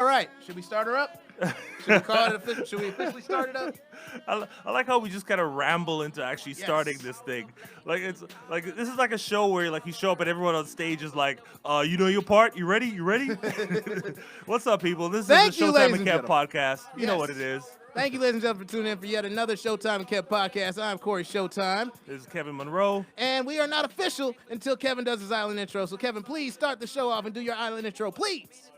All right, should we start her up? Should we call it official? Should we officially start it up? I like how we just kind of ramble into actually starting this thing. Like it's like this is like a show where like you show up and everyone on stage is like, you know your part. You ready? You ready? What's up, people? This Thank is the you, Showtime ladies and and Kev gentlemen. podcast. You know what it is. Thank you, ladies and gentlemen, for tuning in for yet another Showtime Kev podcast. I'm Cory Showtime. This is Kevin Munroe. And we are not official until Kevin does his island intro. So, Kevin, please start the show off and do your island intro, please.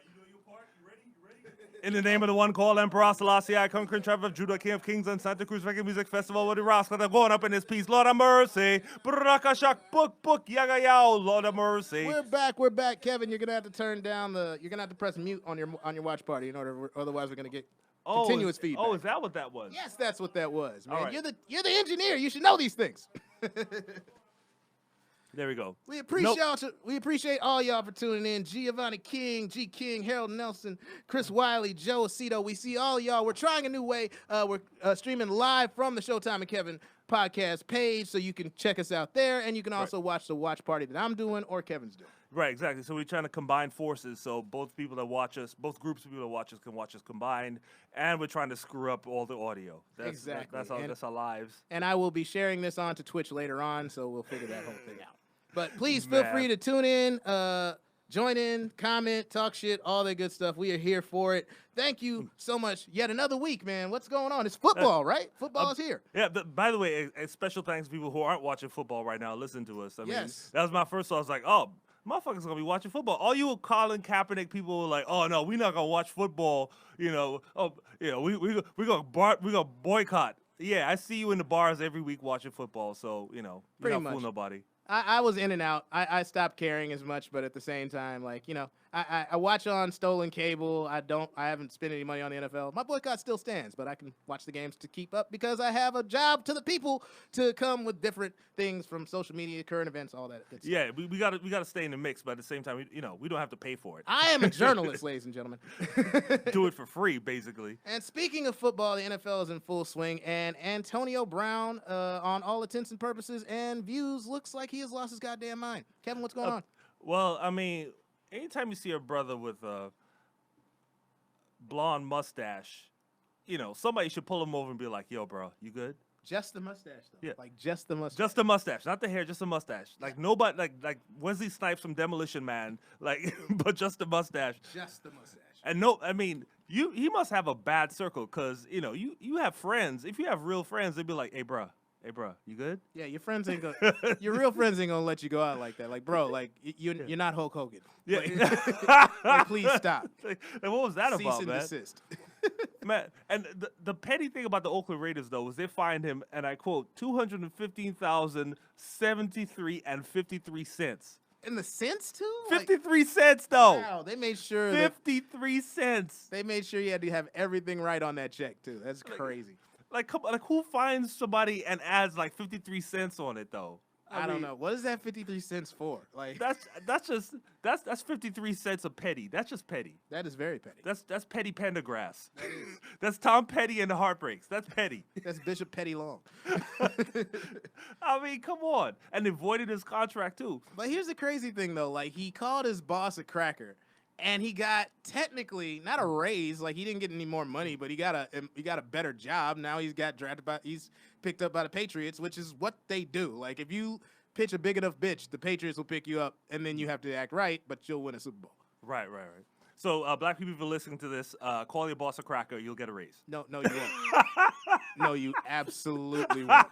In the name of the one called Emperor Selassie, I conquering tribe of Judah, King of Kings, and Santa Cruz Reggae Music Festival with the Rascal. They're going up in this piece. Lord of mercy. Brakashak, book, yaga yow, Lord of mercy. We're back. Kevin, you're gonna have to turn down you're gonna have to press mute on your watch party in order, otherwise we're gonna get continuous feedback. Oh, is that what that was? Yes, that's what that was, man. All right. You're the engineer. You should know these things. There we go. We appreciate all y'all for tuning in. Giovanni King, G King, Harold Nelson, Chris Wiley, Joe Aceto. We see all y'all. We're trying a new way. We're streaming live from the Showtime and Kevin podcast page, so you can check us out there, and you can also watch the watch party that I'm doing or Kevin's doing. Right, exactly. So we're trying to combine forces, so both people that watch us, both groups of people that watch us can watch us combined, and we're trying to screw up all the audio. Exactly. That's our lives. And I will be sharing this on to Twitch later on, so we'll figure that whole thing out. But please feel free to tune in, join in, comment, talk shit, all that good stuff. We are here for it. Thank you so much. Yet another week, man. What's going on? It's football, right? Football is here. Yeah, by the way, a special thanks to people who aren't watching football right now. Listen to us. I mean, Yes. that was my first thought. I was like, oh, motherfuckers going to be watching football. All you Colin Kaepernick people were like, oh, no, we're not going to watch football. We're gonna boycott. Yeah, I see you in the bars every week watching football, so, you're Pretty not much. fooling nobody. I was in and out. I stopped caring as much, but at the same time, I watch on stolen cable. I haven't spent any money on the NFL. My boycott still stands, but I can watch the games to keep up because I have a job to the people to come with different things from social media, current events, all that good stuff. Yeah, we gotta stay in the mix, but at the same time, we don't have to pay for it. I am a journalist, ladies and gentlemen. Do it for free, basically. And speaking of football, the NFL is in full swing, and Antonio Brown, on all intents and purposes and views, looks like he has lost his goddamn mind. Kevin, what's going on? Well, I mean, anytime you see a brother with a blonde mustache, somebody should pull him over and be like, yo, bro, you good? Just the mustache, though. Yeah. Like, just the mustache. Just the mustache, not the hair, just the mustache. Like, nobody, like Wesley Snipes from Demolition Man, like, but just the mustache. Just the mustache. And he must have a bad circle, because, you have friends. If you have real friends, they'd be like, hey, bro, you good? Yeah, your friends ain't gonna, your real friends ain't gonna let you go out like that. Like, bro, like you're not Hulk Hogan. Yeah. Like, please stop. Like, what was that Cease about, and man? desist. Man, and the petty thing about the Oakland Raiders, though, was they fined him, and I quote, $215,073 and 53 cents. In the cents too? 53 cents, though. Wow, they made sure 53 cents. they made sure you had to have everything right on that check too. That's crazy. Like, come on, like, who finds somebody and adds like 53 cents on it, though? I don't know. What is that 53 cents for? Like, That's 53 cents of petty. That's just petty. that is very petty. That's Petty Pendergrass. That's Tom Petty and the Heartbreaks. That's petty. That's Bishop Petty Long. I mean, come on. And they voided his contract too. But here's the crazy thing though. Like, he called his boss a cracker. And he got technically not a raise, like he didn't get any more money, but he got a better job. Now he's picked up by the Patriots, which is what they do. Like, if you pitch a big enough bitch, the Patriots will pick you up, and then you have to act right, but you'll win a Super Bowl. Right. So, black people, if you're listening to this, call your boss a cracker, you'll get a raise. No, you won't. No, you absolutely won't.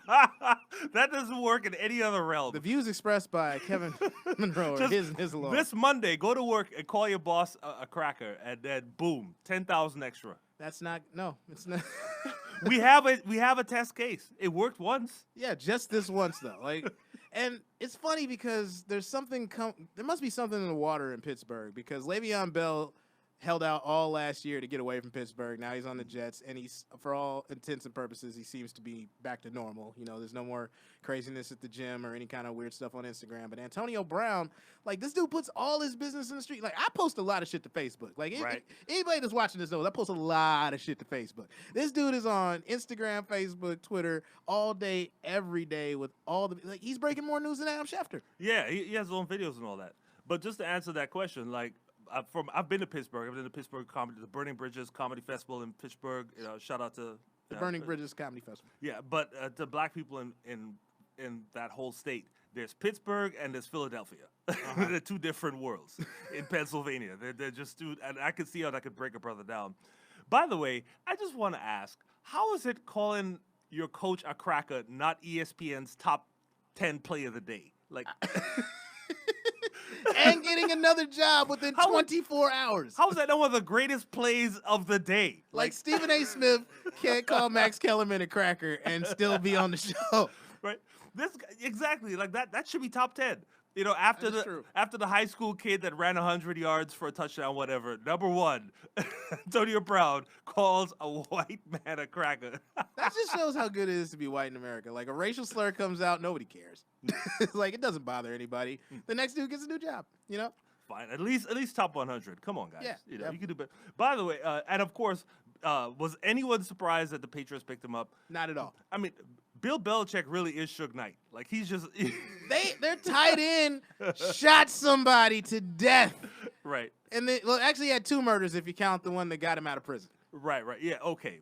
That doesn't work in any other realm. The views expressed by Kevin Munroe are his alone. This Monday, go to work and call your boss a cracker, and then boom, 10,000 extra. It's not. We have a test case. It worked once. Yeah, just this once though. Like, and it's funny because there must be something in the water in Pittsburgh, because Le'Veon Bell held out all last year to get away from Pittsburgh. Now he's on the Jets, and he's, for all intents and purposes, he seems to be back to normal. There's no more craziness at the gym or any kind of weird stuff on Instagram. But Antonio Brown, like, this dude puts all his business in the street. Like, I post a lot of shit to Facebook. Like, anybody that's watching this knows I post a lot of shit to Facebook. This dude is on Instagram, Facebook, Twitter all day, every day with all the, like, he's breaking more news than Adam Schefter. Yeah, he has his own videos and all that. But just to answer that question, like, I've been to Pittsburgh. I've been to Pittsburgh comedy, the Burning Bridges Comedy Festival in Pittsburgh. Shout out to The Burning Bridges Comedy Festival. Yeah, but to black people in that whole state, there's Pittsburgh and there's Philadelphia. They're two different worlds in Pennsylvania. They're just two, and I could see how that could break a brother down. By the way, I just want to ask, how is it calling your coach a cracker not ESPN's top 10 play of the day? Like, and getting another job within 24 hours. How is that not one of the greatest plays of the day? Like Stephen A. Smith can't call Max Kellerman a cracker and still be on the show. Right? Exactly. Like that should be top 10. After the high school kid that ran 100 yards for a touchdown, whatever. Number one, Antonio Brown calls a white man a cracker. That just shows how good it is to be white in America. Like a racial slur comes out, nobody cares. Like it doesn't bother anybody. The next dude gets a new job. Fine. At least top 100. Come on, guys. Yeah. You can do better. By the way, and of course, was anyone surprised that the Patriots picked him up? Not at all. I mean, Bill Belichick really is Suge Knight. Like he's just their tight end shot somebody to death. Right. And they actually had 2 murders if you count the one that got him out of prison. Right. Yeah. Okay.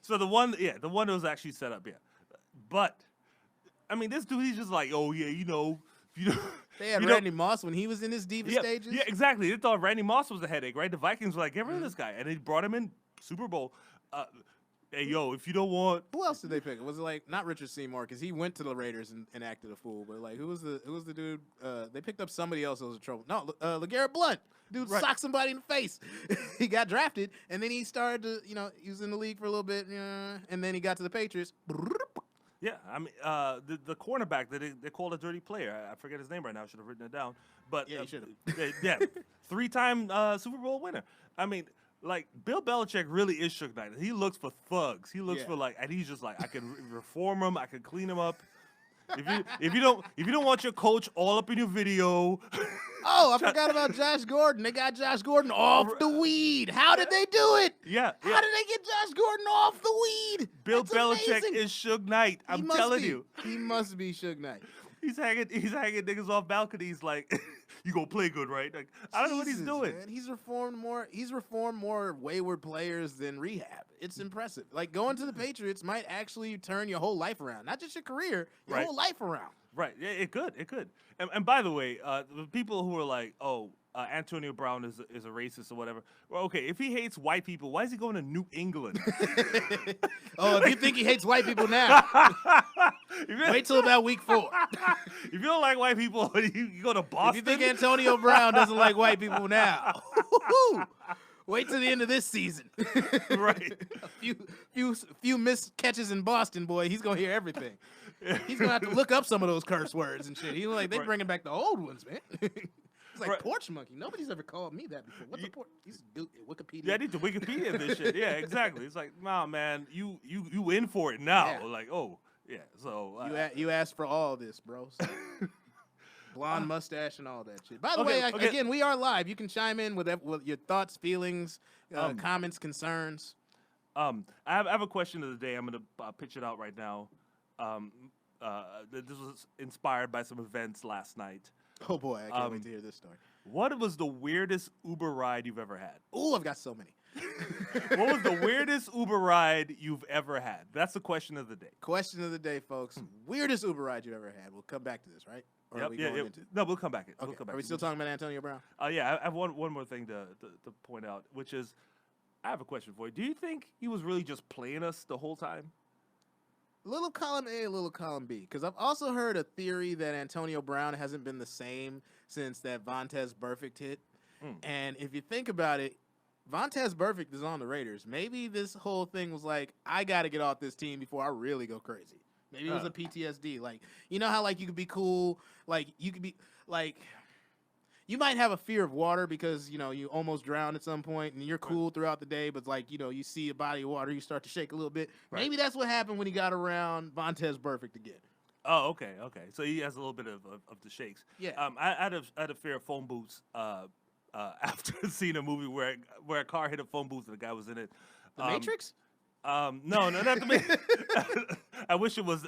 So the one that was actually set up. Yeah. But I mean, this dude, he's just like, oh yeah, They had Randy Moss when he was in his diva stages. Yeah, exactly. They thought Randy Moss was a headache, right? The Vikings were like, get rid of this guy, and they brought him in Super Bowl. Hey, yo, if you don't want... Who else did they pick? Was it like, not Richard Seymour, because he went to the Raiders and acted a fool, but like, who was the dude? They picked up somebody else that was in trouble. No, LeGarrette Blount. Dude socked somebody in the face. He got drafted, and then he started to, he was in the league for a little bit, and then he got to the Patriots. Yeah, I mean, the cornerback that they called a dirty player. I forget his name right now. I should have written it down. But yeah, you should have. Yeah, 3-time Super Bowl winner. I mean, like Bill Belichick really is Suge Knight. He looks for thugs. He looks for and he's just like, I can reform him. I can clean him up. If you don't want your coach all up in your video. Oh, I forgot about Josh Gordon. They got Josh Gordon off the weed. How did they do it? Yeah. How did they get Josh Gordon off the weed? Bill That's Belichick amazing. is Suge Knight. I'm telling you. He must be Suge Knight. He's hanging niggas off balconies like, you gonna play good, right? Like, I don't know what he's doing. Man. He's reformed more wayward players than rehab. It's impressive. Like going to the Patriots might actually turn your whole life around. Not just your career, your whole life around. Right. Yeah, it could. And by the way, the people who are like, oh, Antonio Brown is a racist or whatever. Well, okay, if he hates white people, why is he going to New England? Oh, if you think he hates white people now, wait till about week 4. If you don't like white people, you go to Boston. If you think Antonio Brown doesn't like white people now, wait till the end of this season. Right. A few missed catches in Boston, boy. He's gonna hear everything. He's gonna have to look up some of those curse words and shit. He's like, they bringing back the old ones, man. It's like porch monkey. Nobody's ever called me that before. What's a porch? He's Wikipedia. Yeah, I need to Wikipedia this shit. Yeah, exactly. It's like, nah, man, you in for it now. Yeah. Like, oh, yeah. So you asked for all this, bro. So. Blonde mustache and all that shit. By the way, again, we are live. You can chime in with your thoughts, feelings, comments, concerns. I have a question of the day. I'm gonna pitch it out right now. This was inspired by some events last night. Oh boy, I can't wait to hear this story. What was the weirdest Uber ride you've ever had? Oh, I've got so many. What was the weirdest Uber ride you've ever had? That's the question of the day. Question of the day, folks. Weirdest Uber ride you've ever had. We'll come back to this, right? Or are we going into it? No, we'll come back. Okay. Are we still talking about Antonio Brown? Yeah, I have one more thing to point out, which is, I have a question for you. Do you think he was really just playing us the whole time? Little column A, little column B. Because I've also heard a theory that Antonio Brown hasn't been the same since that Vontaze Burfict hit. And if you think about it, Vontaze Burfict is on the Raiders. Maybe this whole thing was like, I got to get off this team before I really go crazy. Maybe it was a PTSD. Like, you know how, like, you could be cool? Like, you could be, like, you might have a fear of water because, you almost drowned at some point and you're cool throughout the day, but, like, you see a body of water, you start to shake a little bit. Right. Maybe that's what happened when he got around Vontaze Burfict again. Oh, okay. So he has a little bit of the shakes. Yeah. I had a fear of phone booths after seeing a movie where a car hit a phone booth and the guy was in it. The Matrix? No, not the Matrix. I wish it was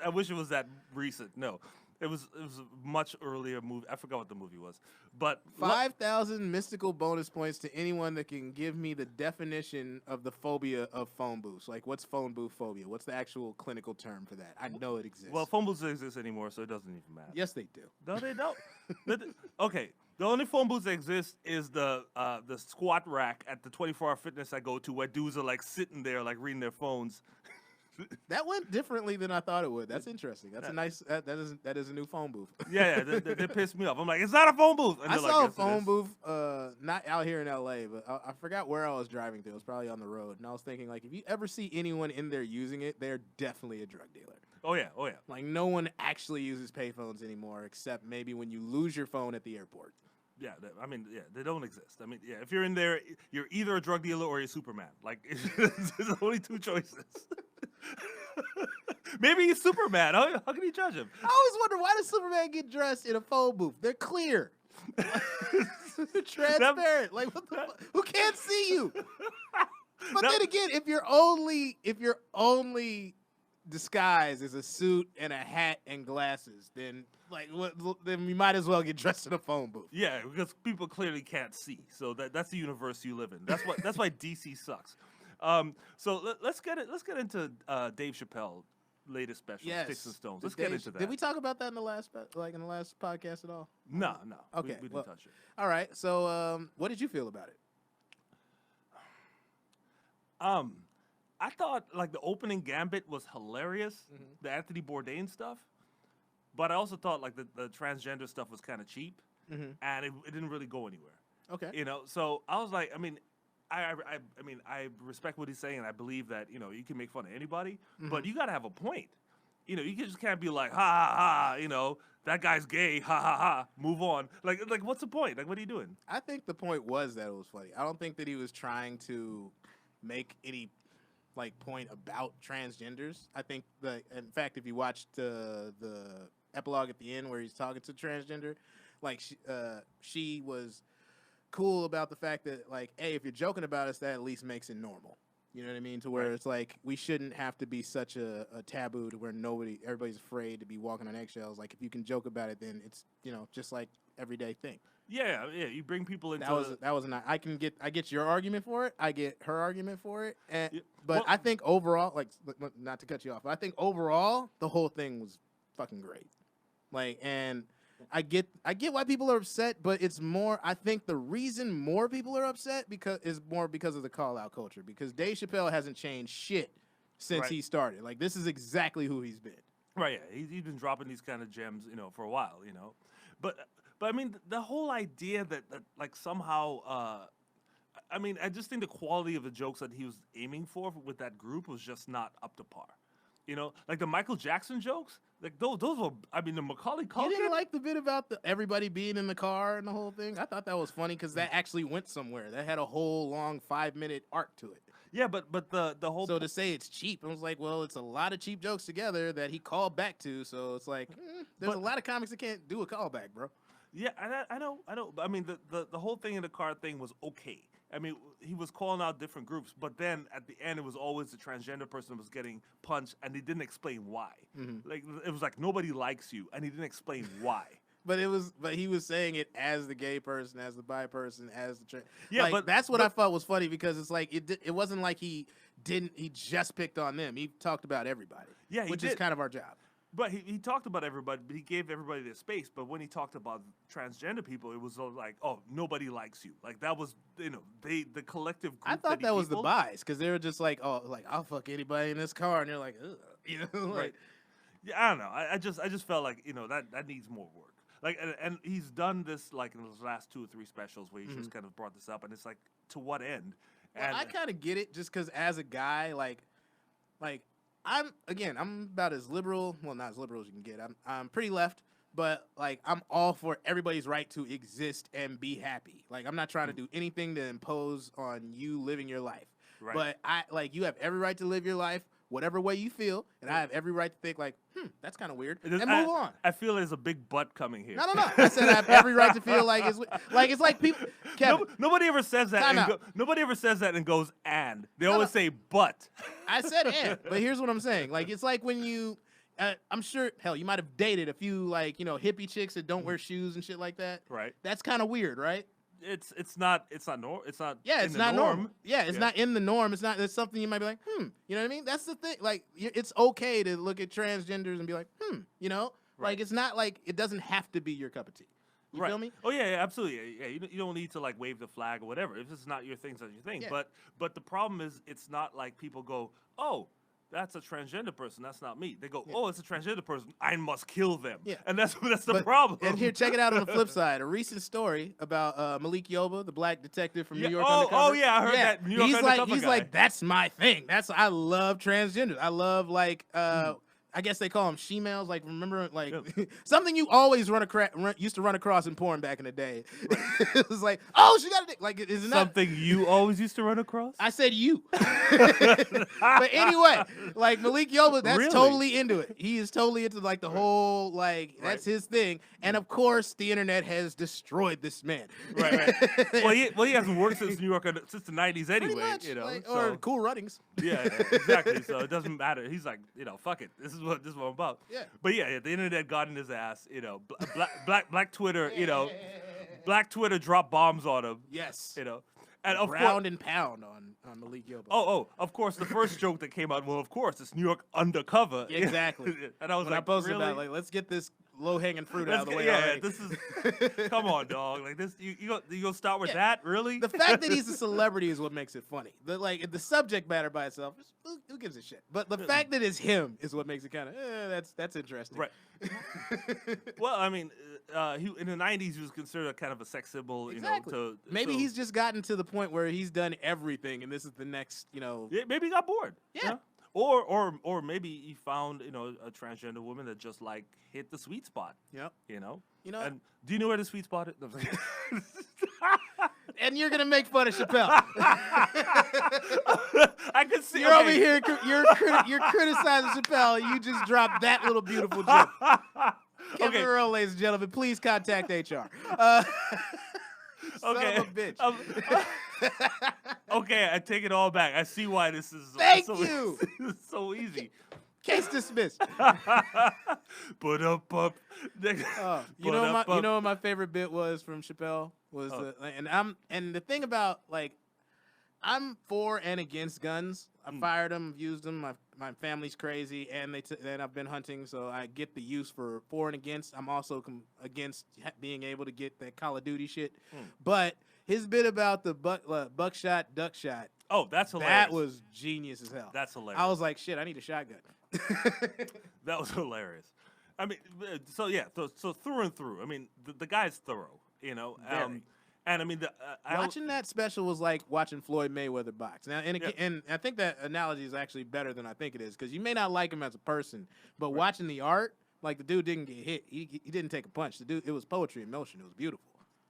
that recent. No. It was a much earlier movie. I forgot what the movie was, but 5,000 mystical bonus points to anyone that can give me the definition of the phobia of phone booths. Like, what's phone booth phobia? What's the actual clinical term for that? I know it exists. Well, phone booths don't exist anymore, so it doesn't even matter. Yes, they do. No, they don't. Okay, the only phone booths that exist is the squat rack at the 24-hour fitness I go to, where dudes are like sitting there, like reading their phones. That went differently than I thought it would. That's interesting. That's a nice. That is a new phone booth. Yeah, they pissed me off. I'm like, it's not a phone booth. And I they're saw like, a phone booth, not out here in L.A., but I forgot where I was driving to. It was probably on the road, and I was thinking, like, if you ever see anyone in there using it, they're definitely a drug dealer. Oh yeah. Like, no one actually uses payphones anymore, except maybe when you lose your phone at the airport. Yeah, they don't exist. I mean, yeah, if you're in there, you're either a drug dealer or you're Superman. Like, there's only two choices. Maybe he's Superman. How can you judge him? I always wonder, why does Superman get dressed in a phone booth? They're clear. They're transparent. Like, what the fuck? Who can't see you? But then again, if your only disguise is a suit and a hat and glasses, then then you might as well get dressed in a phone booth. Yeah, because people clearly can't see. So that's the universe you live in. That's why DC sucks. So let's get into Dave Chappelle latest special, Sticks and Stones. Let's get into that. Did we talk about that in the last podcast at all? No. Okay, we didn't touch it. All right. So what did you feel about it? I thought like the opening gambit was hilarious, the Anthony Bourdain stuff, but I also thought like the transgender stuff was kind of cheap, and it didn't really go anywhere. Okay, so I was like, I mean, I respect what he's saying, and I believe that you can make fun of anybody, but you got to have a point. You just can't be like ha ha ha. That guy's gay. Ha ha ha. Move on. Like what's the point? Like, what are you doing? I think the point was that it was funny. I don't think that he was trying to make any point about transgenders. I think in fact, if you watched the epilogue at the end where he's talking to transgender, she was cool about the fact that hey, if you're joking about us, that at least makes it normal. You know what I mean? To where it's like we shouldn't have to be such a taboo to where everybody's afraid to be walking on eggshells. Like if you can joke about it, then it's just like everyday thing. Yeah. You bring people into that was not. I get your argument for it. I get her argument for it. But I think overall, not to cut you off, but I think overall the whole thing was fucking great. And I get why people are upset, but it's more. I think the reason more people are upset is more because of the call out culture. Because Dave Chappelle hasn't changed shit since he started. This is exactly who he's been. Right. Yeah. He's been dropping these kind of gems, for a while. But I mean, the whole idea that somehow, I just think the quality of the jokes that he was aiming for with that group was just not up to par. Like the Michael Jackson jokes, those were, the Macaulay Culkin. You didn't like the bit about everybody being in the car and the whole thing? I thought that was funny because that actually went somewhere. That had a whole long 5-minute arc to it. Yeah, but the whole... So to say it's cheap, I was like, well, it's a lot of cheap jokes together that he called back to, so it's like, there's a lot of comics that can't do a callback, bro. Yeah, I know. I mean, the whole thing in the car thing was okay. I mean, he was calling out different groups, but then at the end, it was always the transgender person was getting punched, and he didn't explain why. It was like nobody likes you, and he didn't explain why. But he was saying it as the gay person, as the bi person, as the trans. Yeah, but that's what I thought was funny because it's like it wasn't like he just picked on them. He talked about everybody. Yeah, which is kind of our job. But he talked about everybody, but he gave everybody their space. But when he talked about transgender people, it was like, oh, nobody likes you. Like that was, the collective group. I thought that was the bias because they were just like, oh, I'll fuck anybody in this car, and they're like, ugh, right. Yeah, I don't know. I just felt like that needs more work. Like, and he's done this like in his last 2 or 3 specials where he's just kind of brought this up, and it's like, to what end? Well, I kind of get it just because as a guy, like. I'm about as liberal, well, not as liberal as you can get. I'm pretty left, but I'm all for everybody's right to exist and be happy. I'm not trying to do anything to impose on you living your life. Right. But you have every right to live your life whatever way you feel, and I have every right to think that's kind of weird, and move on. I feel there's a big butt coming here. No. I said I have every right to feel like it's like people. Kevin, nobody ever says that. Nobody ever says that and goes and. They always say but. I said and, but here's what I'm saying. It's like when you I'm sure, hell, you might have dated a few like hippie chicks that don't wear shoes and shit like that. Right. That's kind of weird, right? It's not it's not Yeah, in it's the not norm. normal. Yeah, it's not in the norm. It's not. It's something you might be like, you know what I mean? That's the thing. Like, it's okay to look at transgenders and be like, Right. like it's not like it doesn't have to be your cup of tea. You right. feel me? Oh yeah, absolutely. Yeah, you don't need to like wave the flag or whatever. If it's not your thing, it's not your thing. Yeah. But the problem is, it's not like people go, oh, that's a transgender person. That's not me. They go, oh, it's a transgender person. I must kill them. Yeah. And that's the problem. And here, check it out on the flip side. A recent story about Malik Yoba, the black detective from New York Oh, Undercover. yeah, I heard that. New York Undercover he's guy. like, that's my thing. I love transgenders. I love like I guess they call them she-males. Like, remember, like something you always used to run across in porn back in the day. Right. It was like, oh, she got a dick. Like, is it not something you always used to run across? I said you. But anyway, like Malik Yoba, that's Really? totally into it. He is totally into like the whole that's his thing. And of course, the internet has destroyed this man. Right. well, he hasn't worked since New York since the '90s anyway. Much, Like, or Cool Runnings. Yeah, exactly. So it doesn't matter. He's like, fuck it. This is what I'm about. Yeah. But yeah, the internet got in his ass. Black Twitter. Black Twitter dropped bombs on him. Yes. And of Ground course, and pound on Malik Yoba. of course, the first joke that came out. Well, of course, it's New York Undercover. Exactly. And I was when like, I posted really? that, like, let's get this low-hanging fruit out of the way Yeah, already. this is. Come on, dog. Like this, you gonna start with that? Really? The fact that he's a celebrity is what makes it funny. The subject matter by itself, who gives a shit? But the fact that it's him is what makes it kind of that's interesting. Right. Well, I mean, he in the '90s he was considered a kind of a sex symbol. Exactly. Maybe he's just gotten to the point where he's done everything, and this is the next. Yeah, maybe he got bored. Yeah. Or maybe he found a transgender woman that just like hit the sweet spot. Yep. And do you know where the sweet spot is? And you're gonna make fun of Chappelle. I can see. You're over here. You're criticizing Chappelle. You just dropped that little beautiful joke. Kevin Munroe, ladies and gentlemen, please contact HR. Son of a bitch. Okay, I take it all back. I see why this is you. This is so easy. Case dismissed. Put up. You know what my favorite bit was from Chappelle was and the thing about like I'm for and against guns. I fired them, used them. My family's crazy, and then I've been hunting, so I get the use for and against. I'm also against being able to get that Call of Duty shit. But his bit about the buckshot, duck shot. Oh, that's hilarious. That was genius as hell. That's hilarious. I was like, shit, I need a shotgun. That was hilarious. I mean, so yeah, so through and through. I mean, the guy's thorough, Very. And I mean, watching that special was like watching Floyd Mayweather box. Now, and I think that analogy is actually better than I think it is because you may not like him as a person, but watching the art, like the dude didn't get hit. He didn't take a punch. The dude, it was poetry in motion. It was beautiful.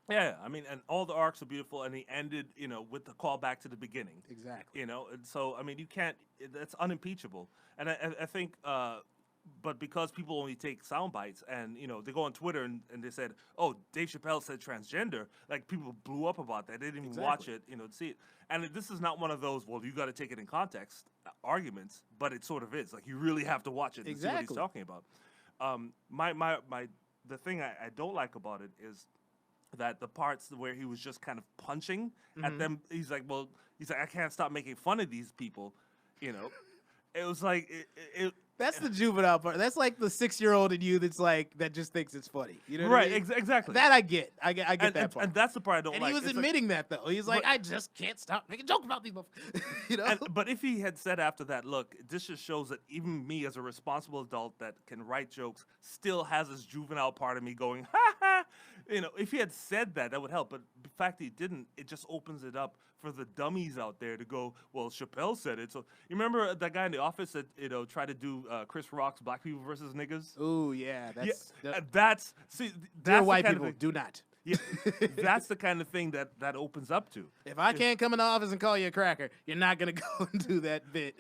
Yeah, I mean, and all the arcs are beautiful, and he ended, with the call back to the beginning. Exactly. And so I mean, you can't. That's unimpeachable. And I think. But because people only take sound bites and, they go on Twitter and they said, oh, Dave Chappelle said transgender, like people blew up about that. They didn't even watch it, to see it. And this is not one of those, well, you got to take it in context arguments, but it sort of is. Like, you really have to watch it and see what he's talking about. The thing I don't like about it is that the parts where he was just kind of punching at them, he's like, I can't stop making fun of these people, It was like, That's the juvenile part. That's like the 6-year-old in you that's like that just thinks it's funny. You know, right? What I mean? Exactly. That I get. I get that part. And that's the part I don't and like. And he was admitting that though. He's like, I just can't stop making jokes about these motherfuckers. But if he had said after that, look, this just shows that even me as a responsible adult that can write jokes still has this juvenile part of me going, ha ha. If he had said that, that would help. But the fact that he didn't, it just opens it up for the dummies out there to go, well, Chappelle said it. So you remember that guy in the office that tried to do Chris Rock's Black People versus Niggas? Ooh, yeah. That's dear white kind people, do not. Yeah, that's the kind of thing that opens up to. If I can't come in the office and call you a cracker, you're not going to go and do that bit.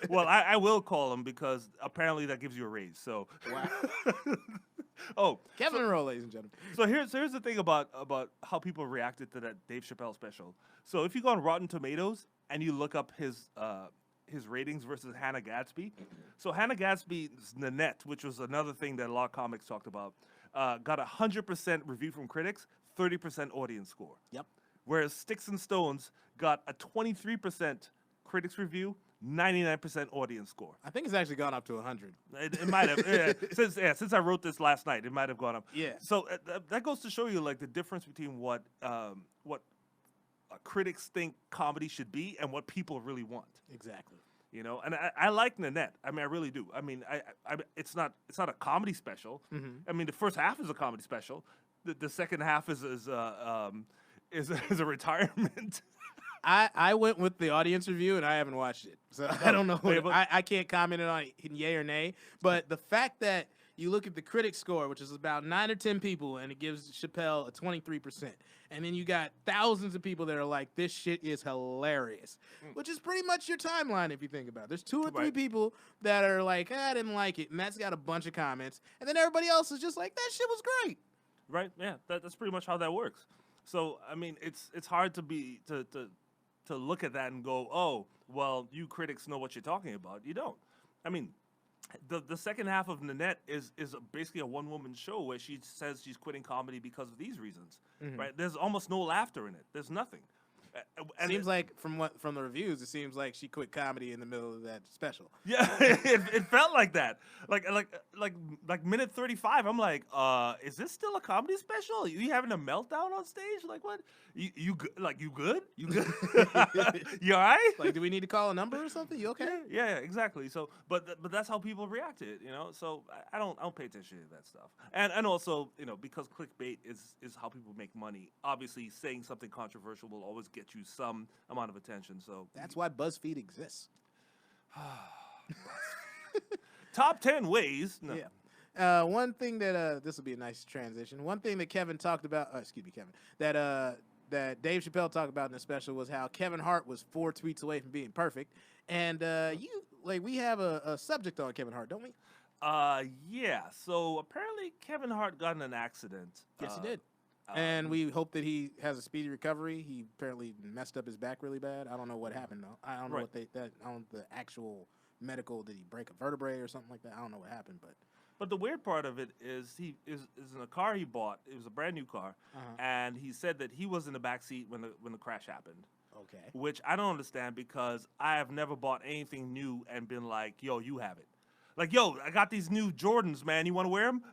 Well, I will call him because apparently that gives you a raise. So wow. Kevin Munroe, ladies and gentlemen. So here's the thing about how people reacted to that Dave Chappelle special. So if you go on Rotten Tomatoes and you look up his his ratings versus Hannah Gadsby. So Hannah Gadsby's Nanette, which was another thing that a lot of comics talked about, got 100% review from critics, 30% audience score. Yep. Whereas Sticks and Stones got a 23% critics review, 99% audience score. I think it's actually gone up to 100. It might have. Since I wrote this last night, it might have gone up. Yeah. So that goes to show you like the difference between what critics think comedy should be and what people really want. Exactly. You know, and I like Nanette. I mean, I really do. I mean, it's not a comedy special. Mm-hmm. I mean, the first half is a comedy special. The second half is a retirement. I went with the audience review and I haven't watched it, so I don't know. I can't comment on it yay or nay. But the fact that you look at the critic score, which is about 9 or 10 people, and it gives Chappelle a 23%, and then you got thousands of people that are like, "This shit is hilarious," which is pretty much your timeline if you think about it. There's 2 or 3 people that are like, "I didn't like it," and that's got a bunch of comments, and then everybody else is just like, "That shit was great." Right? Yeah, that's pretty much how that works. So I mean, it's hard to look at that and go, oh, well, you critics know what you're talking about. You don't. I mean, the second half of Nanette is basically a one-woman show where she says she's quitting comedy because of these reasons, right? There's almost no laughter in it. There's nothing. And seems like from the reviews, it seems like she quit comedy in the middle of that special. Yeah, it felt like that. Like minute 35, I'm like, is this still a comedy special? Are you having a meltdown on stage? Like what? You good? You good? You all right? Like, do we need to call a number or something? You okay? Yeah, exactly. So, but that's how people react to it, you know. So I don't pay attention to that stuff. And also, you know, because clickbait is how people make money. Obviously, saying something controversial will always get you some amount of attention. So that's why BuzzFeed exists. Top 10 ways. No. Yeah. One thing that this will be a nice transition. One thing that Kevin talked about. Excuse me, Kevin. That Dave Chappelle talked about in the special was how Kevin Hart was 4 tweets away from being perfect. And we have a subject on Kevin Hart, don't we? Yeah. So apparently Kevin Hart got in an accident. Yes, he did. And we hope that he has a speedy recovery. He apparently messed up his back really bad. I don't know what happened though. I don't know the actual medical. Did he break a vertebrae or something like that? I don't know what happened, But the weird part of it is he is in a car he bought. It was a brand new car, and he said that he was in the back seat when the crash happened. Okay. Which I don't understand because I have never bought anything new and been like, "Yo, you have it." Like, "Yo, I got these new Jordans, man. You want to wear them?"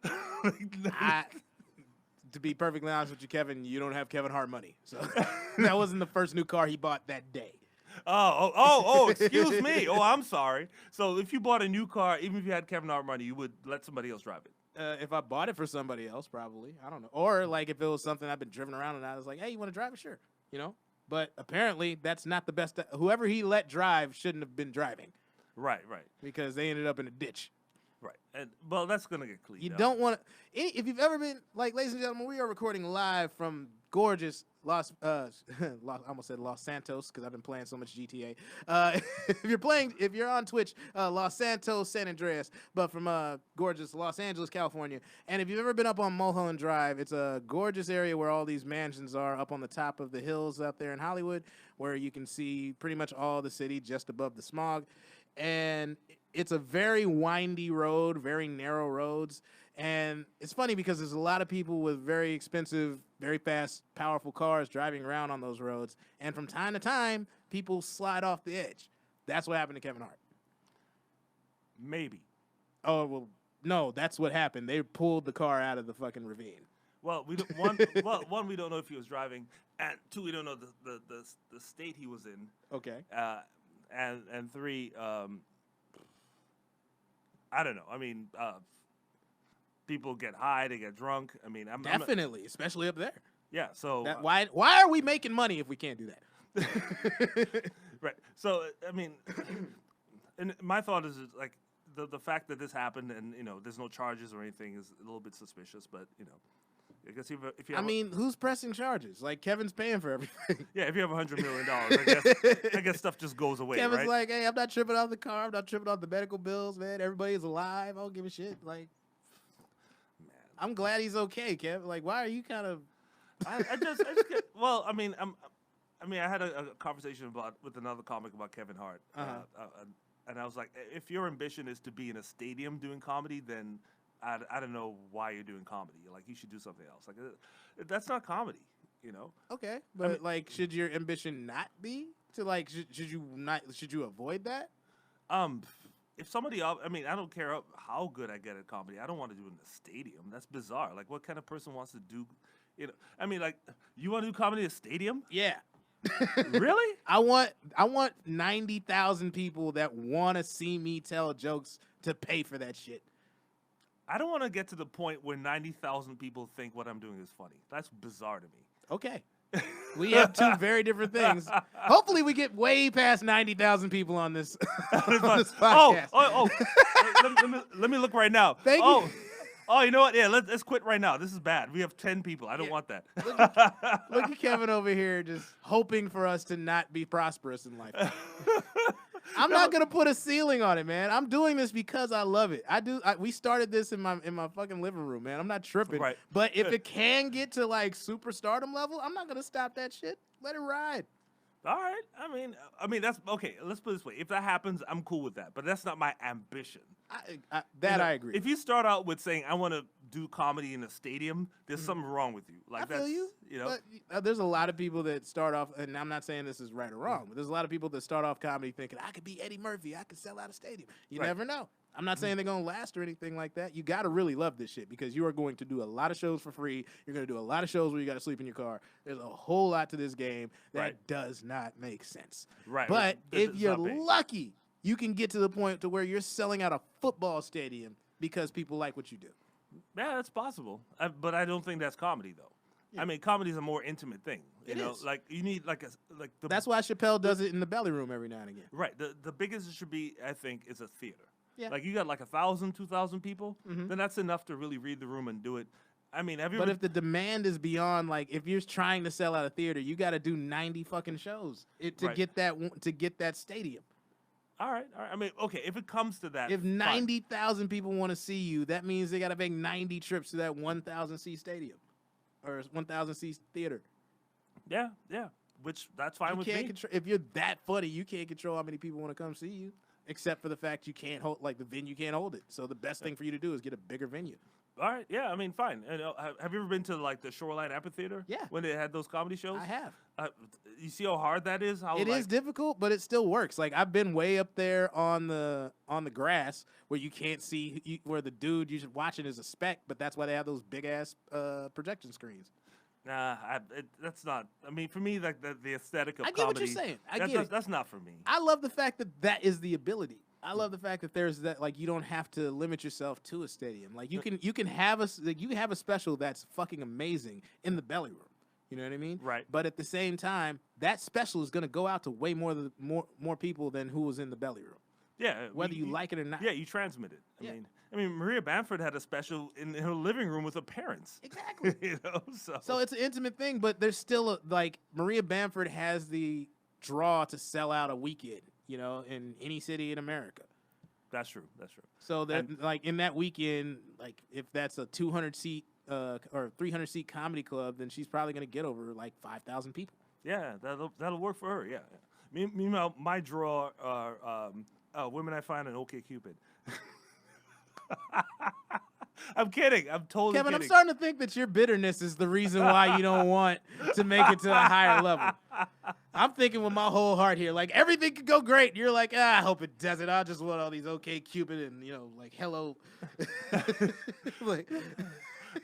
To be perfectly honest with you, Kevin, you don't have Kevin Hart money, so that wasn't the first new car he bought that day. Oh, excuse me. Oh, I'm sorry. So if you bought a new car, even if you had Kevin Hart money, you would let somebody else drive it? If I bought it for somebody else, probably. I don't know. Or like if it was something I've been driven around and I was like, hey, you want to drive it? Sure. You know? But apparently that's not the best. Whoever he let drive shouldn't have been driving. Right. Because they ended up in a ditch. Right. And, well, that's going to get cleaned up. You don't want to. If you've ever been, like, ladies and gentlemen, we are recording live from gorgeous I almost said Los Santos because I've been playing so much GTA. If you're on Twitch, Los Santos, San Andreas, but from gorgeous Los Angeles, California. And if you've ever been up on Mulholland Drive, it's a gorgeous area where all these mansions are up on the top of the hills out there in Hollywood, where you can see pretty much all the city just above the smog. And it's a very windy road, very narrow roads. And it's funny because there's a lot of people with very expensive, very fast, powerful cars driving around on those roads. And from time to time, people slide off the edge. That's what happened to Kevin Hart. Maybe. Oh, well, no, that's what happened. They pulled the car out of the fucking ravine. Well, we don't, one, we don't know if he was driving, and 2, we don't know the state he was in. Okay. And 3, I don't know. I mean, people get high, they get drunk. I mean, definitely, especially up there. Yeah. So why are we making money if we can't do that? Right. So I mean, and my thought is like the fact that this happened and there's no charges or anything is a little bit suspicious. But I guess if you have who's pressing charges? Like Kevin's paying for everything. Yeah, if you have $100 million, I guess stuff just goes away. Kevin's right? like, hey, I'm not tripping off the car. I'm not tripping off the medical bills, man. Everybody's alive. I don't give a shit. Like, man, I'm glad he's okay, Kevin. Like, why are you kind of? I just get, well, I mean, I mean, I had a conversation with another comic about Kevin Hart, and I was like, if your ambition is to be in a stadium doing comedy, then I don't know why you're doing comedy. Like, you should do something else. Like, that's not comedy, you know? Okay, but like, should your ambition not be to like? Should you not? Should you avoid that? If somebody else, I mean, I don't care how good I get at comedy. I don't want to do it in the stadium. That's bizarre. Like, what kind of person wants to do? You know, I mean, like, you want to do comedy in a stadium? Yeah. Really? I want 90,000 people that want to see me tell jokes to pay for that shit. I don't want to get to the point where 90,000 people think what I'm doing is funny. That's bizarre to me. Okay. We have two very different things. Hopefully, we get way past 90,000 people on this, on this podcast. Let me look right now. Thank you. Oh, you know what? Yeah, let's quit right now. This is bad. We have 10 people. I don't want that. Look at Kevin over here just hoping for us to not be prosperous in life. I'm not gonna put a ceiling on it, man. I'm doing this because I love it. We started this in my fucking living room, man. I'm not tripping. Right. But if it can get to like superstardom level, I'm not gonna stop that shit. Let it ride. All right. I mean that's okay. Let's put it this way. If that happens, I'm cool with that. But that's not my ambition. I agree. If you start out with saying I want to do comedy in a stadium, there's something wrong with you. Like, I feel you. know. But there's a lot of people that start off, and I'm not saying this is right or wrong, but there's a lot of people that start off comedy thinking I could be Eddie Murphy, I could sell out a stadium. You never know. I'm not saying they're gonna last or anything like that. You gotta really love this shit because you are going to do a lot of shows for free. You're gonna do a lot of shows where you gotta sleep in your car. There's a whole lot to this game that does not make sense. Right. But if you're lucky, you can get to the point to where you're selling out a football stadium because people like what you do. Yeah, that's possible. But I don't think that's comedy though. Yeah. I mean, comedy is a more intimate thing. You know, like you need That's why Chappelle does it in the belly room every now and again. Right. The biggest it should be, I think, is a theater. Yeah. Like you got like 1,000, 2,000 people, then that's enough to really read the room and do it. I mean, but if the demand is beyond, like, if you're trying to sell out a theater, you got to do 90 fucking shows to get that stadium. All right. I mean, okay, if it comes to that, if 90,000 people want to see you, that means they got to make 90 trips to that 1,000 seat stadium or 1,000 seat theater. Yeah. Which that's fine with me. If you're that funny, you can't control how many people want to come see you. Except for the fact you can't hold, like, the venue can't hold it. So the best thing for you to do is get a bigger venue. All right, yeah, I mean, fine. Have you ever been to, like, the Shoreline Amphitheater? Yeah. When they had those comedy shows? I have. You see how hard that is? It is difficult, but it still works. Like, I've been way up there on the grass where you can't see, where the dude you're watching is a speck, but that's why they have those big-ass projection screens. Nah, that's not. I mean, for me, like the aesthetic of comedy. I get what you're saying. I get it. That's not for me. I love the fact that is the ability. I love the fact that there's that, like, you don't have to limit yourself to a stadium. Like you can have a special that's fucking amazing in the belly room. You know what I mean? Right. But at the same time, that special is gonna go out to way more people than who was in the belly room. Yeah. Whether you like it or not. Yeah, you transmit it. I mean, Maria Bamford had a special in her living room with her parents. Exactly. You know, so it's an intimate thing, but there's still like Maria Bamford has the draw to sell out a weekend, you know, in any city in America. That's true. So that like in that weekend, like if that's a 200 seat or 300 seat comedy club, then she's probably gonna get over like 5,000 people. Yeah, that'll work for her. Yeah. Meanwhile, my draw are women I find on OkCupid. I'm kidding. I'm totally Kevin, kidding. I'm starting to think that your bitterness is the reason why you don't want to make it to a higher level. I'm thinking with my whole heart here, like everything could go great. You're like, I hope it doesn't. I just want all these OkCupid and, you know, like, hello. Like,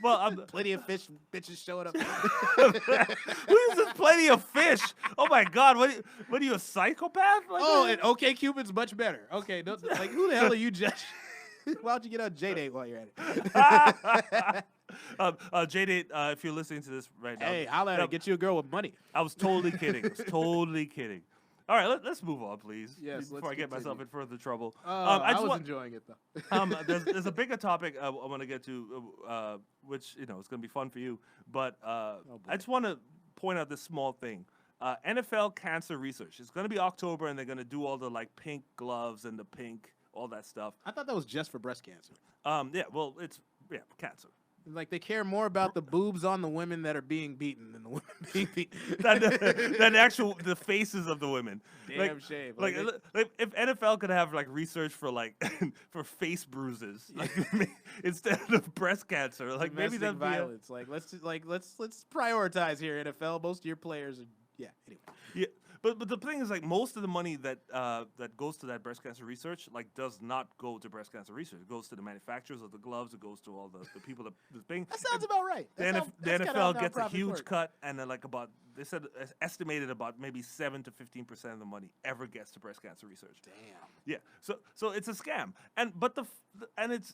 well, plenty of bitches showing up. Who is this plenty of fish? Oh my God, what are you, a psychopath? Like, and OkCupid's much better. Okay, like, who the hell are you judging? Why don't you get on J-Date while you're at it? J-Date, if you're listening to this right now. Hey, I'll get you a girl with money. I was totally kidding. All right, let's move on, please. Yes, before I get myself in further trouble. I was enjoying it, though. There's a bigger topic I want to get to, which, you know, it's going to be fun for you. But I just want to point out this small thing. NFL cancer research. It's going to be October, and they're going to do all the, like, pink gloves and the pink, all that stuff. I thought that was just for breast cancer. Yeah, well, it's cancer. Like they care more about the boobs on the women that are being beaten than the women being beaten. than the faces of the women. Damn shame. Like if NFL could have like research for like for face bruises, like instead of breast cancer, like maybe that'd violence. Let's prioritize here, NFL. Most of your players are anyway. Yeah. But the thing is, like, most of the money that that goes to that breast cancer research, like, does not go to breast cancer research. It goes to the manufacturers of the gloves. It goes to all the people that thing. That sounds about right. The NFL gets a huge cut, and then like they said estimated about maybe 7 to 15% of the money ever gets to breast cancer research. Damn. Yeah. So it's a scam, and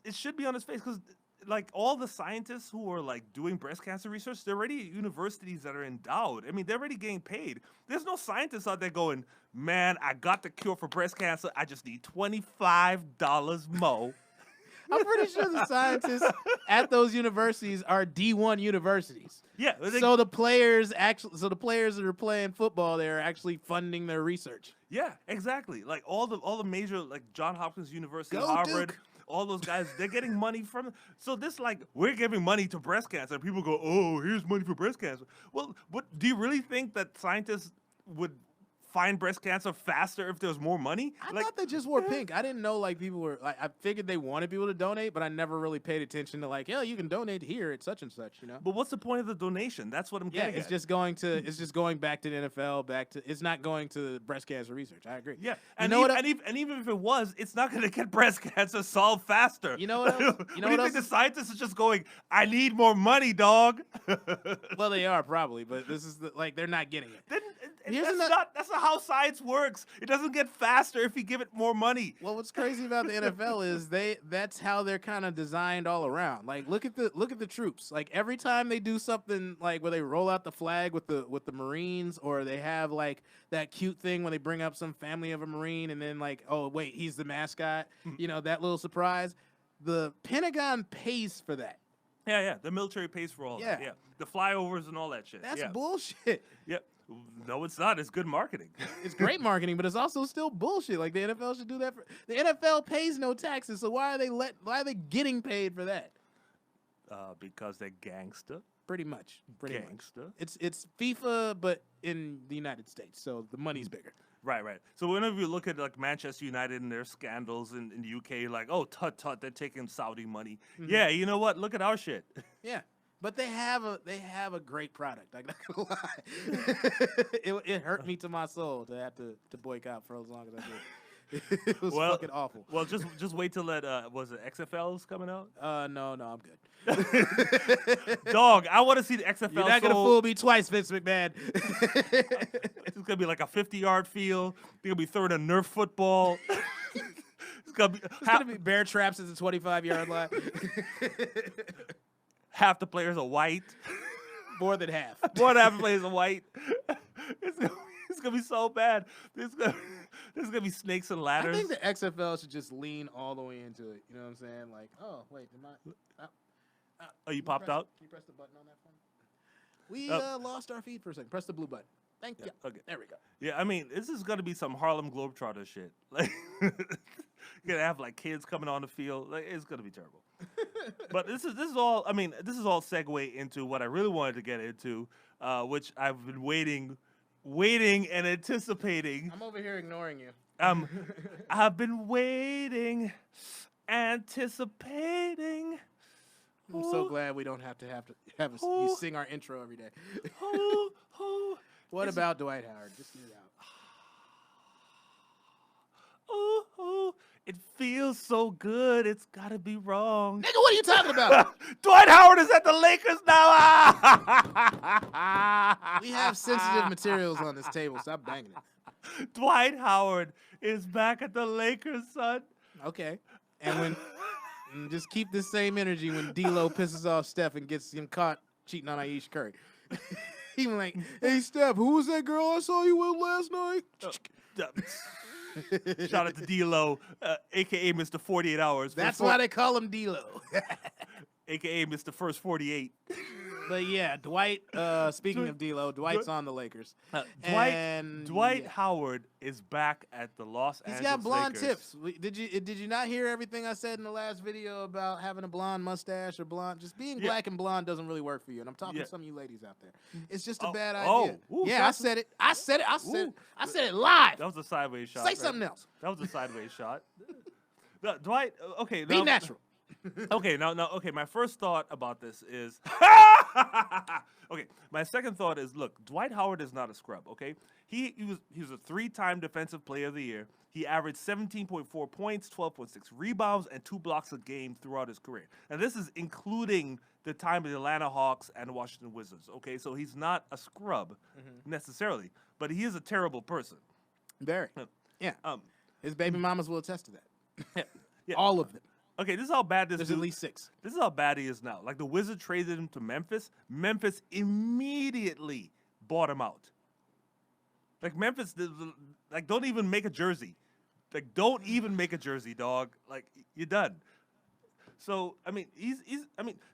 it should be on its face because. Like all the scientists who are like doing breast cancer research, they're already at universities that are endowed. I mean, they're already getting paid. There's no scientists out there going, man, I got the cure for breast cancer. I just need $25 more. I'm pretty sure the scientists at those universities are D1 universities. Yeah. So the players that are playing football, they're actually funding their research. Yeah, exactly. Like all the major, like Johns Hopkins University, Harvard. Duke. All those guys, they're getting money from. So this, like, we're giving money to breast cancer. People go, oh, here's money for breast cancer. Well, do you really think that scientists would find breast cancer faster if there was more money? I thought they just wore pink. I didn't know like people were like. I figured they wanted people to donate, but I never really paid attention to like, you can donate here at such and such. You know. But what's the point of the donation? That's what I'm getting. It's just going back to the NFL. It's not going to breast cancer research. I agree. Yeah, and even if it was, it's not going to get breast cancer solved faster. You know what else? You know what else? The scientists are just going, I need more money, dog. Well, they are probably, but this is they're not getting it. That's not how science works. It doesn't get faster if you give it more money. Well, what's crazy about the NFL is that's how they're kind of designed all around. Like look at the troops. Like every time they do something like where they roll out the flag with the Marines, or they have like that cute thing when they bring up some family of a Marine and then like, oh wait, he's the mascot. That little surprise. The Pentagon pays for that. Yeah. The military pays for all that. Yeah. The flyovers and all that shit. That's bullshit. Yep. No, it's not. It's good marketing. It's great marketing, but it's also still bullshit. Like the NFL should do that. The NFL pays no taxes, so why are they getting paid for that? Because they're gangster. Pretty much. Gangster. It's FIFA, but in the United States, so the money's bigger. Right. So whenever you look at like Manchester United and their scandals in the UK, like, oh, tut, they're taking Saudi money. Mm-hmm. Yeah, you know what? Look at our shit. Yeah. But they have a great product. I'm not gonna lie. It hurt me to my soul to have to boycott for as long as I did. It was fucking awful. Well, just wait till that was it XFL's coming out? No, I'm good. Dog, I want to see the XFL. You're not gonna fool me twice, Vince McMahon. It's gonna be like a 50-yard field. They're gonna be throwing a Nerf football. It's gonna be bear traps at the 25-yard line. Half the players are white. More than half. More than half the players are white. It's gonna be so bad. There's gonna be snakes and ladders. I think the XFL should just lean all the way into it. You know what I'm saying? Like, oh wait, you popped out? Can you press the button on that for me? We lost our feed for a second. Press the blue button. Thank you. Okay. There we go. Yeah, I mean, this is gonna be some Harlem Globetrotter shit. Like, you're gonna have like kids coming on the field. Like, it's gonna be terrible. But this is all. I mean, this is all segue into what I really wanted to get into, which I've been waiting and anticipating. I'm over here ignoring you. I've been waiting, anticipating. I'm so glad we don't have to you sing our intro every day. What about Dwight Howard? Just get it out. It feels so good. It's gotta be wrong. Nigga, what are you talking about? Dwight Howard is at the Lakers now. We have sensitive materials on this table. Stop banging it. Dwight Howard is back at the Lakers, son. Okay. And just keep this same energy when D-Lo pisses off Steph and gets him caught cheating on Ayesha Curry. He was like, hey, Steph, who was that girl I saw you with last night? Shout out to D-Lo, a.k.a. Mr. 48 Hours. That's why they call him D-Lo. A.k.a. Mr. First 48. But yeah, Dwight. Speaking of D'Lo, Dwight's on the Lakers. Dwight Howard is back at the Los Angeles He's got blonde Lakers. tips. Did you not hear everything I said in the last video about having a blonde mustache or blonde? Just being black and blonde doesn't really work for you. And I'm talking to some of you ladies out there. It's just a bad idea. I said it. I said it live. That was a sideways shot. Say something else. That was a sideways shot. Dwight. Okay. Be natural. Okay, okay, my first thought about this is okay, my second thought is, look, Dwight Howard is not a scrub, okay? He was a 3-time defensive player of the year. He averaged 17.4 points, 12.6 rebounds, and 2 blocks a game throughout his career. And this is including the time of the Atlanta Hawks and the Washington Wizards, okay? So he's not a scrub necessarily, but he is a terrible person. Very. Yeah. His baby mamas will attest to that. Yeah. All of them. Okay, this is how bad There's at least 6. This is how bad he is now. Like, the Wizards traded him to Memphis. Memphis immediately bought him out. Like, Memphis, like, don't even make a jersey. Like, don't even make a jersey, dog. Like, you're done. So, I mean,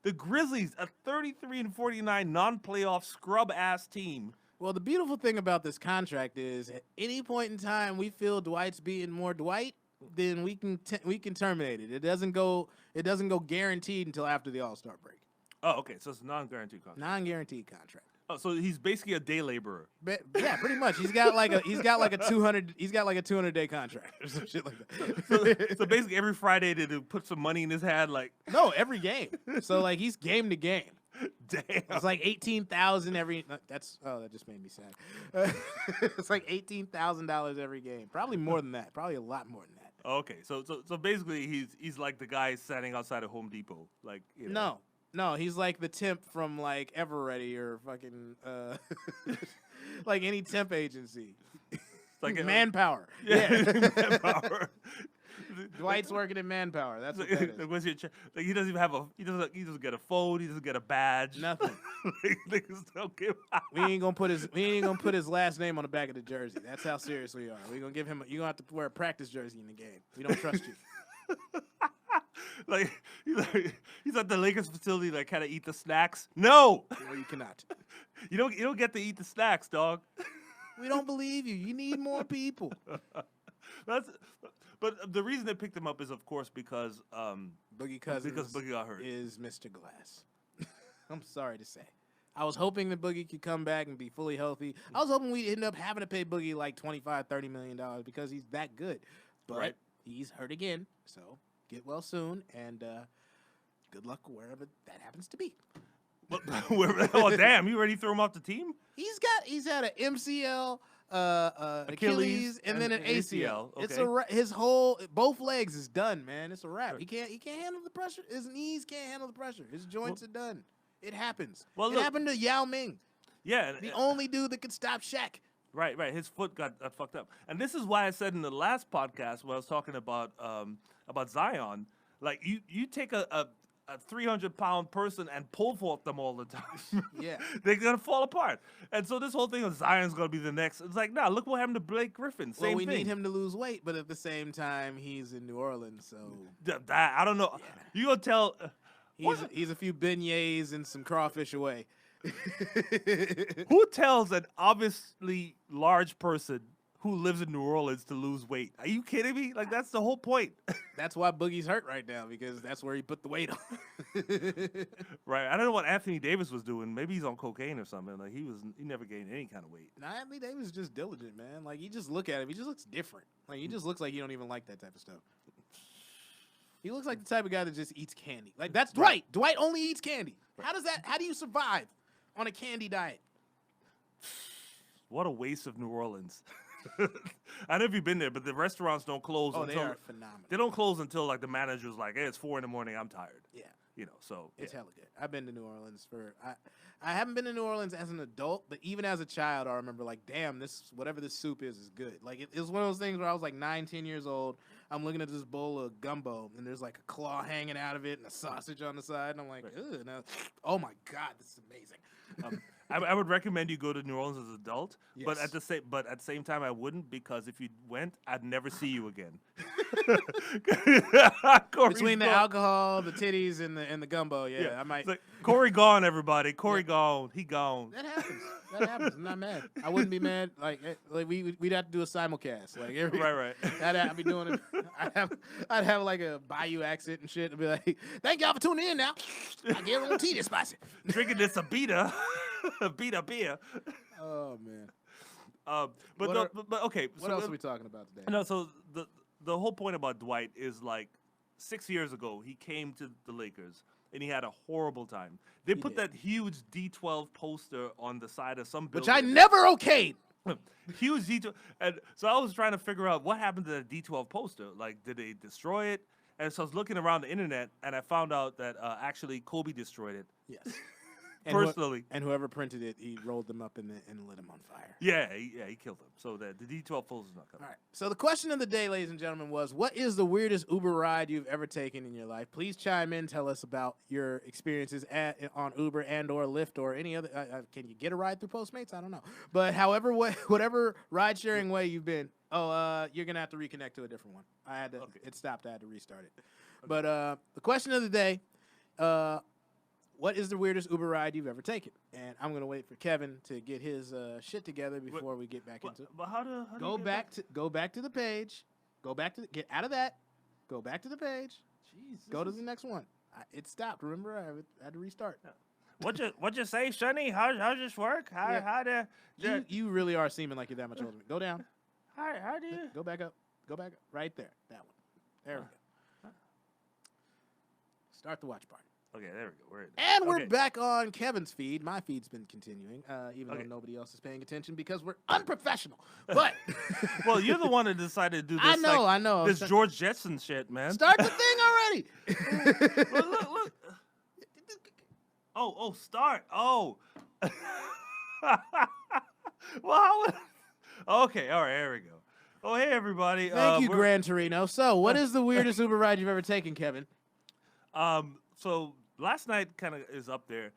the Grizzlies, a 33-49 non-playoff scrub-ass team. Well, the beautiful thing about this contract is, at any point in time we feel Dwight's being more Dwight, then we can terminate it. It doesn't go guaranteed until after the All-Star break. Oh, okay. So it's a non-guaranteed contract. Non-guaranteed contract. Oh, so he's basically a day laborer. But, yeah, pretty much. He's got like a 200-day contract or some shit like that. So basically every Friday to put some money in his hand, like no, every game. So like he's game to game. Damn. It's like $18,000 every. That just made me sad. It's like $18,000 every game. Probably more than that. Probably a lot more than that. Okay, so basically he's like the guy standing outside of Home Depot, like, you know. No, he's like the temp from like Everready or fucking like any temp agency. Like Manpower. Yeah. Manpower. Dwight's working in Manpower. That's what that is. Like, he doesn't even have he doesn't get a phone. He doesn't get a badge. Nothing. We ain't gonna put his last name on the back of the jersey. That's how serious we are. We're gonna give him. You're gonna have to wear a practice jersey in the game. We don't trust you. Like he's at the Lakers facility, like, can I eat the snacks? No, you cannot. You don't get to eat the snacks, dog. We don't believe you. You need more people. But the reason they picked him up is, of course, because Boogie Cousins because Boogie got hurt. Is Mr. Glass. I'm sorry to say. I was hoping that Boogie could come back and be fully healthy. I was hoping we'd end up having to pay Boogie like $25-30 million because he's that good. But he's hurt again, so get well soon, and good luck wherever that happens to be. Oh, damn, you already threw him off the team? He's had an MCL, Achilles, and then an ACL. Okay. It's both legs is done, man. It's a wrap. He can't handle the pressure. His knees can't handle the pressure. His joints are done. It happens. It happened to Yao Ming. Yeah, the only dude that could stop Shaq. Right. His foot got fucked up, and this is why I said in the last podcast when I was talking about Zion, like you take a 300-pound person and pull fork them all the time. Yeah. They're going to fall apart. And so this whole thing of Zion's going to be the next. It's like, nah, look what happened to Blake Griffin. Same we thing. need him to lose weight, but at the same time, he's in New Orleans, so. I don't know. Yeah. You going to tell. He's a few beignets and some crawfish away. Who tells an obviously large person who lives in New Orleans to lose weight? Are you kidding me? Like, that's the whole point. That's why Boogie's hurt right now, because that's where he put the weight on. Right. I don't know what Anthony Davis was doing. Maybe he's on cocaine or something. Like, he never gained any kind of weight. Nah, Anthony Davis is just diligent, man. Like, you just look at him. He just looks different. Like, he just looks like you don't even like that type of stuff. He looks like the type of guy that just eats candy. Like, that's Dwight. Dwight only eats candy. Right. How do you survive on a candy diet? What a waste of New Orleans. I don't know if you've been there, but the restaurants don't close until they are phenomenal. They don't close until like the manager's like, hey, it's 4 a.m, I'm tired. Yeah. You know, so it's hella good. I've been to New Orleans I haven't been to New Orleans as an adult, but even as a child, I remember like, damn, whatever this soup is good. Like it was one of those things where I was like 9-10 years old. I'm looking at this bowl of gumbo, and there's like a claw hanging out of it and a sausage on the side, and I'm like, ugh. Oh my God, this is amazing. I would recommend you go to New Orleans as an adult, but Yes. at the same time I wouldn't, because if you went, I'd never see you again. Between the alcohol, the titties, and the gumbo, I might. It's like, Cory gone, everybody. Cory gone. He gone. That happens. That happens. I'm not mad. I wouldn't be mad. Like we'd have to do a simulcast. Like Right. I'd be doing it. I'd have like a Bayou accent and shit, and be like, "Thank y'all for tuning in. Now I get a little tea this spicy." Drinking this Abita, Abita beer. Oh man. But okay. What else are we talking about today? No, so the whole point about Dwight is like 6 years ago he came to the Lakers and he had a horrible time. They put that huge D12 poster on the side of some building, which I never okayed. Huge D12, and so I was trying to figure out what happened to the D12 poster. Like, did they destroy it? And so I was looking around the internet, and I found out that actually Kobe destroyed it. Yes. Personally. And whoever printed it, he rolled them up and lit them on fire. Yeah, he killed them. So the D12 poster is not coming. All right. So the question of the day, ladies and gentlemen, was, what is the weirdest Uber ride you've ever taken in your life? Please chime in. Tell us about your experiences on Uber and or Lyft or any other. Can you get a ride through Postmates? I don't know. But whatever ride-sharing way you've been, you're going to have to reconnect to a different one. It stopped. I had to restart it. Okay. But the question of the day, what is the weirdest Uber ride you've ever taken? And I'm gonna wait for Kevin to get his shit together before we get back into it. But how go back to the page. Get out of that. Go back to the page. Jeez. Go to the next one. It stopped. Remember, I had to restart. What you say, Sonny? How this work? You really are seeming like you're that much older. Go down. How do you go back up? Go back up. Right there. That one. There we go. Start the watch party. Okay, there we go. We're back on Kevin's feed. My feed's been continuing, even though nobody else is paying attention because we're unprofessional. But well, you're the one that decided to do this. I know. This George Jetson shit, man. Start the thing already. look. Oh, start. Oh. Well, okay, all right, here we go. Oh, hey, everybody. Thank you, Gran Torino. So, what is the weirdest Uber ride you've ever taken, Kevin? So last night kind of is up there.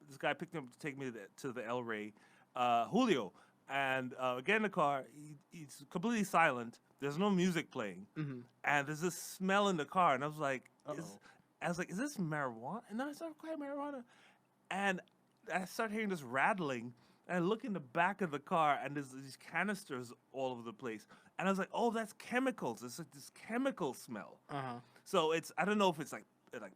This guy picked me up to take me to the El Rey, Julio, and get in the car. He's completely silent. There's no music playing, and there's this smell in the car, and I was like, is this marijuana? And then I started quite marijuana, and I started hearing this rattling. And I look in the back of the car, and there's these canisters all over the place. And I was like, oh, that's chemicals. It's like this chemical smell. So I don't know if it's like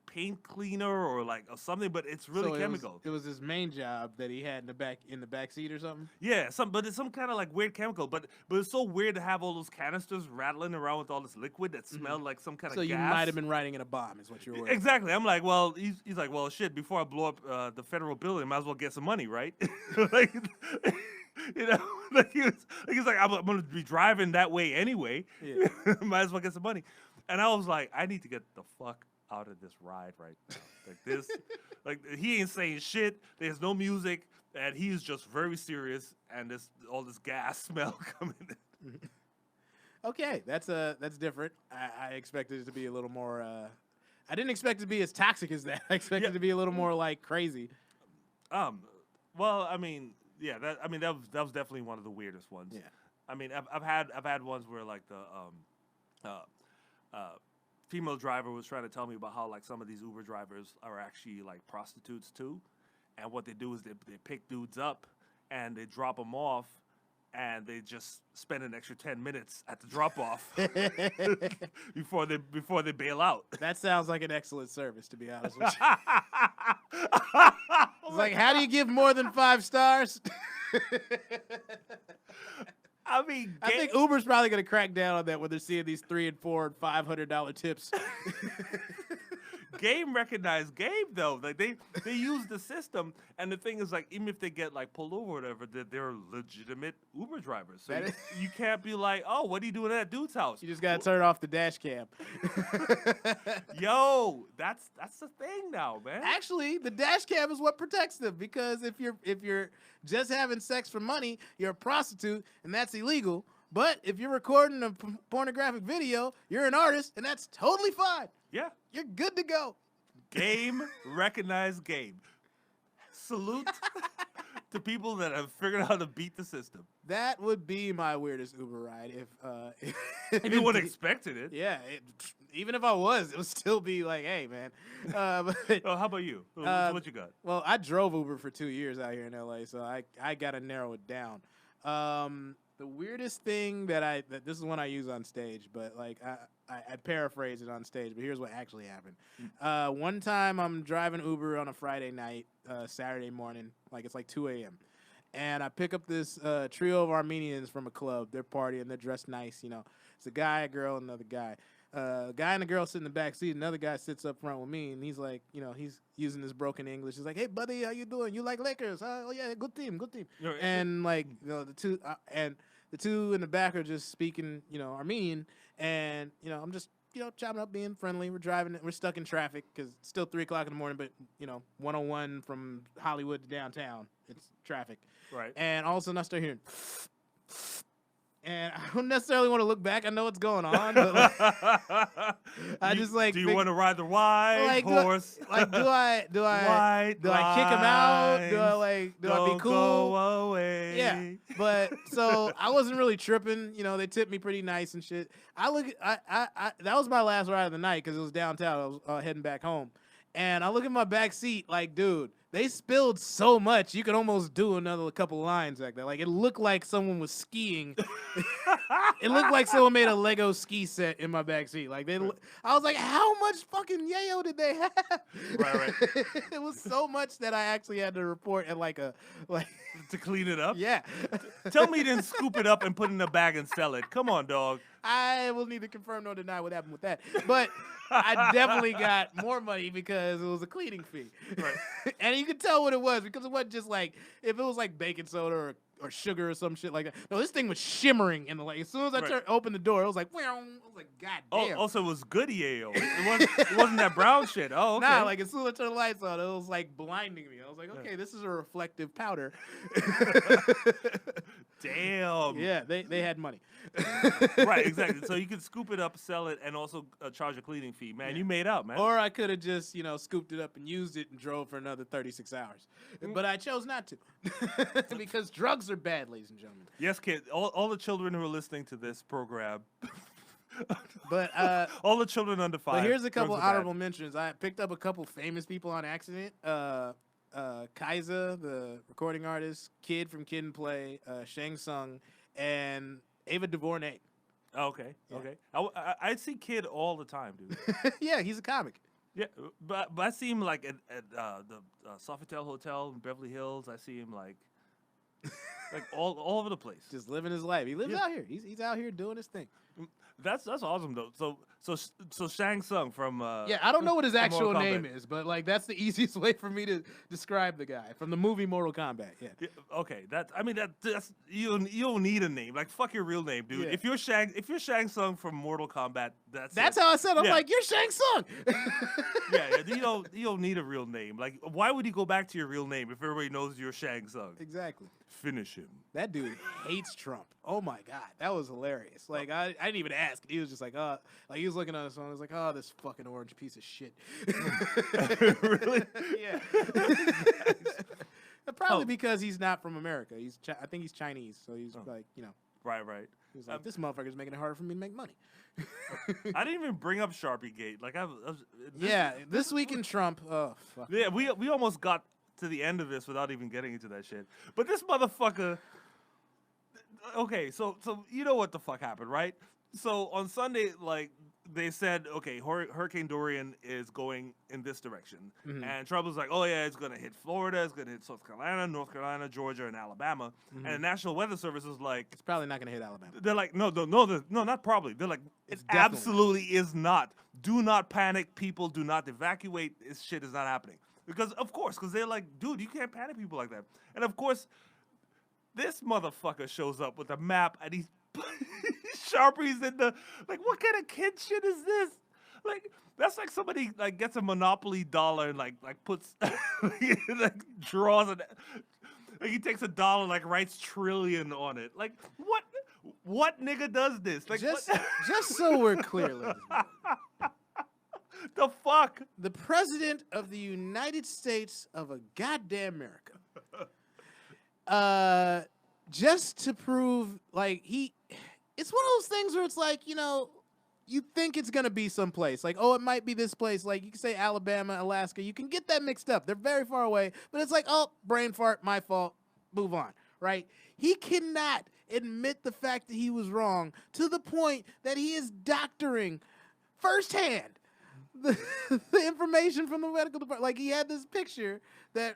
paint cleaner or something, but it's really chemical. It was his main job that he had in the back seat or something. Yeah, but it's some kind of like weird chemical. But it's so weird to have all those canisters rattling around with all this liquid that smelled like some kind of gas. So you might have been riding in a bomb, is what you're worried. Exactly. I'm like, well, he's like, well, shit. Before I blow up the federal building, might as well get some money, right? Like, you know, he's like, I'm gonna be driving that way anyway. Yeah. Might as well get some money. And I was like, I need to get the fuck out of this ride right now. Like this, he ain't saying shit. There's no music, and he's just very serious. And all this gas smell coming in. Okay, that's different. I expected it to be a little more. I didn't expect it to be as toxic as that. I expected it to be a little more like crazy. Well, I mean, yeah, that was definitely one of the weirdest ones. Yeah. I mean, I've had ones where like the female driver was trying to tell me about how like some of these Uber drivers are actually like prostitutes too, and what they do is they pick dudes up and they drop them off, and they just spend an extra 10 minutes at the drop off before they bail out. That sounds like an excellent service, to be honest with you. It's like, how do you give more than 5 stars? I mean, I think Uber's probably going to crack down on that when they're seeing these $300 and $400 and $500 tips. Game recognized game though. Like they use the system, and the thing is like even if they get like pulled over or whatever, they're legitimate Uber drivers. So you can't be like, oh, what are you doing at that dude's house? You just gotta turn off the dash cam. Yo, that's the thing now, man. Actually, the dash cam is what protects them, because if you're just having sex for money, you're a prostitute, and that's illegal. But if you're recording a pornographic video, you're an artist, and that's totally fine. Yeah. You're good to go. Game recognized game. Salute. to people that have figured out how to beat the system. That would be my weirdest Uber ride If you would have expected it. Yeah, even if I was, it would still be like, hey, man. But, Oh, how about you? What you got? Well, I drove Uber for 2 years out here in LA, so I got to narrow it down. The weirdest thing that this is one I use on stage, but like I paraphrase it on stage, but here's what actually happened. One time I'm driving Uber on a Friday night, Saturday morning, like it's like 2 a.m. And I pick up this trio of Armenians from a club. They're partying, they're dressed nice, you know. It's a guy, a girl, and another guy. Guy and the girl sit in the back seat. Another guy sits up front with me, and he's like, you know, he's using this broken English. He's like, "Hey, buddy, how you doing? You like Lakers? Huh? Oh yeah, good team, good team." And like, you know, the two in the back are just speaking, you know, Armenian, and you know, I'm just, you know, chopping up, being friendly. We're driving, we're stuck in traffic because it's still 3 o'clock in the morning, but you know, 101 from Hollywood to downtown, it's traffic. Right. And all of a sudden I start hearing. And I don't necessarily want to look back. I know what's going on, but like, I just like. Do you want to ride the white horse? Do I kick him out? Do I be cool? Go away. Yeah, but so I wasn't really tripping. You know, they tipped me pretty nice and shit. That was my last ride of the night because it was downtown. I was heading back home, and I look at my back seat like, dude. They spilled so much, you could almost do another couple lines like that. Like, it looked like someone was skiing. It looked like someone made a Lego ski set in my backseat. Like, I was like, how much fucking yayo did they have? Right. It was so much that I actually had to report at to clean it up? Yeah. Tell me you didn't scoop it up and put it in a bag and sell it. Come on, dog. I will neither confirm nor deny what happened with that. But I definitely got more money because it was a cleaning fee. Right. And you could tell what it was because it wasn't just like, if it was like baking soda or sugar or some shit like that. No, this thing was shimmering in the light. As soon as I opened the door, it was like, God damn. Also, it was good yayo. It wasn't that brown shit. Oh, okay. Nah, like as soon as I turned the lights on, it was like blinding me. I was like, okay, this is a reflective powder. Damn. Yeah, they had money. Right, exactly. So you could scoop it up, sell it, and also charge a cleaning fee. Man, you made out, man. Or I could have just, you know, scooped it up and used it and drove for another 36 hours. But I chose not to. Because drugs are bad, ladies and gentlemen. Yes, kid. All the children who are listening to this program. But all the children under 5. But here's a couple honorable mentions. I picked up a couple famous people on accident. Kaiser, the recording artist, Kid from Kid and Play, Shang Tsung, and Ava DuVernay. Oh, okay, yeah. Okay. I see Kid all the time, dude. Yeah, he's a comic. Yeah, but I see him like at the Sofitel Hotel in Beverly Hills. I see him like all over the place, just living his life. He lives out here. He's out here doing his thing. That's awesome though. So Shang Tsung from I don't know what his actual name is, but like that's the easiest way for me to describe the guy from the movie Mortal Kombat. Yeah. Okay. That's you don't need a name. Like fuck your real name, dude. Yeah. If you're Shang Tsung from Mortal Kombat, that's how I said. I'm like, you're Shang Tsung. Yeah. You don't need a real name. Like why would you go back to your real name if everybody knows you're Shang Tsung? Exactly. Finish him. That dude hates Trump. Oh my God, that was hilarious. Like I didn't even ask. He was just like, he was looking at his phone. He was like, oh, this fucking orange piece of shit. Really? Yeah. Probably because he's not from America. I think he's Chinese, so he's like, you know. Right. He's like, this motherfucker's making it harder for me to make money. I didn't even bring up Sharpie Gate. Like this week in Trump. Oh fuck. Yeah, we almost got to the end of this without even getting into that shit. But this motherfucker. Okay, so you know what the fuck happened, right? So on Sunday, like they said, okay, Hurricane Dorian is going in this direction, and Trump was like, oh yeah, it's gonna hit Florida, it's gonna hit South Carolina, North Carolina, Georgia, and Alabama, and the National Weather Service is like, it's probably not gonna hit Alabama. They're like, no, not probably. They're like, it absolutely is not. Do not panic, people. Do not evacuate. This shit is not happening because they're like, dude, you can't panic people like that, and of course. This motherfucker shows up with a map and he's Sharpies in the like. What kind of kid shit is this? Like that's like somebody like gets a Monopoly dollar and like puts like draws it. Like he takes $1, like writes trillion on it. Like what nigga does this? Like just so we're clear, ladies and gentlemen. The fuck? The president of the United States of a goddamn America just to prove, like, it's one of those things where it's like, you think it's going to be someplace. Like, oh, it might be this place. Like, you can say Alabama, Alaska. You can get that mixed up. They're very far away. But it's like, oh, brain fart, my fault. Move on, right? He cannot admit the fact that he was wrong to the point that he is doctoring firsthand the information from the medical department. Like, he had this picture that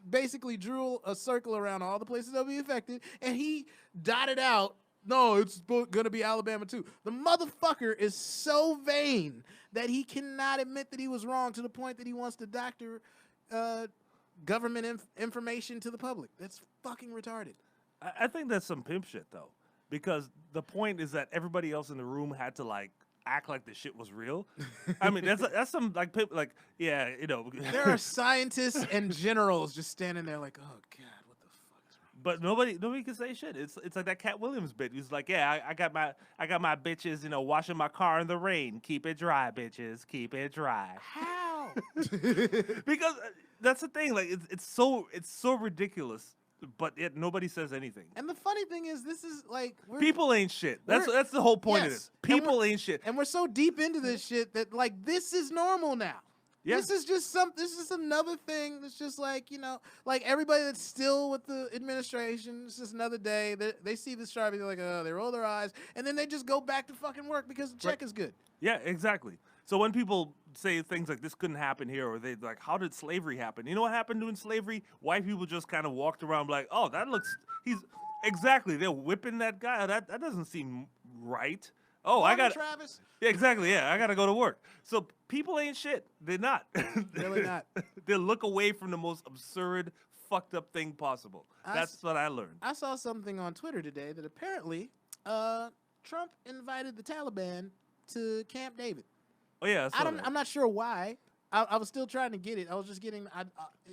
basically drew a circle around all the places that will be affected, and he dotted out, no, it's going to be Alabama too. The motherfucker is so vain that he cannot admit that he was wrong to the point that he wants to doctor government information to the public. That's fucking retarded. I think that's some pimp shit, though, because the point is that everybody else in the room had to, like, act like the shit was real. I mean, that's some, like, pimp, like, yeah, There are scientists and generals just standing there like, oh, God. But nobody can say shit. It's like that Cat Williams bit. He's like, yeah, I got my bitches, washing my car in the rain. Keep it dry, bitches. Keep it dry. How? Because that's the thing. Like, it's so ridiculous. But yet nobody says anything. And the funny thing is, this is like people ain't shit. That's the whole point of this. People ain't shit. And we're so deep into this shit that like this is normal now. Yeah. This is another thing that's just like, like everybody that's still with the administration, it's just another day. They see this Sharpie, they're like, oh, they roll their eyes, and then they just go back to fucking work because the check is good. Yeah, exactly. So when people say things like this couldn't happen here, or they like, how did slavery happen? You know what happened during slavery? White people just kind of walked around like, oh, exactly. They're whipping that guy. That doesn't seem right. Oh, I got Travis. Yeah, exactly. Yeah, I got to go to work. So people ain't shit. They're not. Really not. They look away from the most absurd, fucked up thing possible. That's what I learned. I saw something on Twitter today that apparently Trump invited the Taliban to Camp David. Oh yeah, I'm not sure why. I was still trying to get it. I was just getting,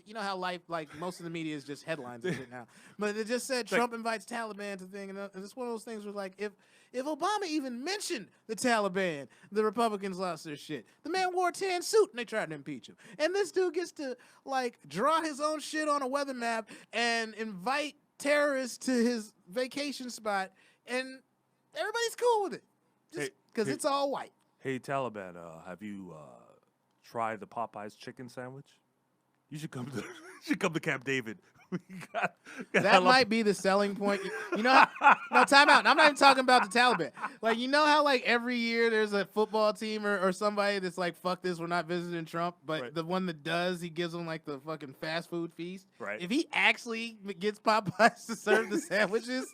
you know how life, like most of the media is just headlines and shit now. But it just said Trump invites Taliban to thing, and it's one of those things where like if Obama even mentioned the Taliban, the Republicans lost their shit. The man wore a tan suit and they tried to impeach him. And this dude gets to like draw his own shit on a weather map and invite terrorists to his vacation spot, and everybody's cool with it, just because it's all white. Hey Taliban, have you try the Popeyes chicken sandwich? You should come to Camp David. That might be the selling point. No, time out. I'm not even talking about the Taliban. Like, you know how like every year there's a football team or somebody that's like, fuck this, we're not visiting Trump. But the one that does, he gives them like the fucking fast food feast. Right. If he actually gets Popeyes to serve the sandwiches,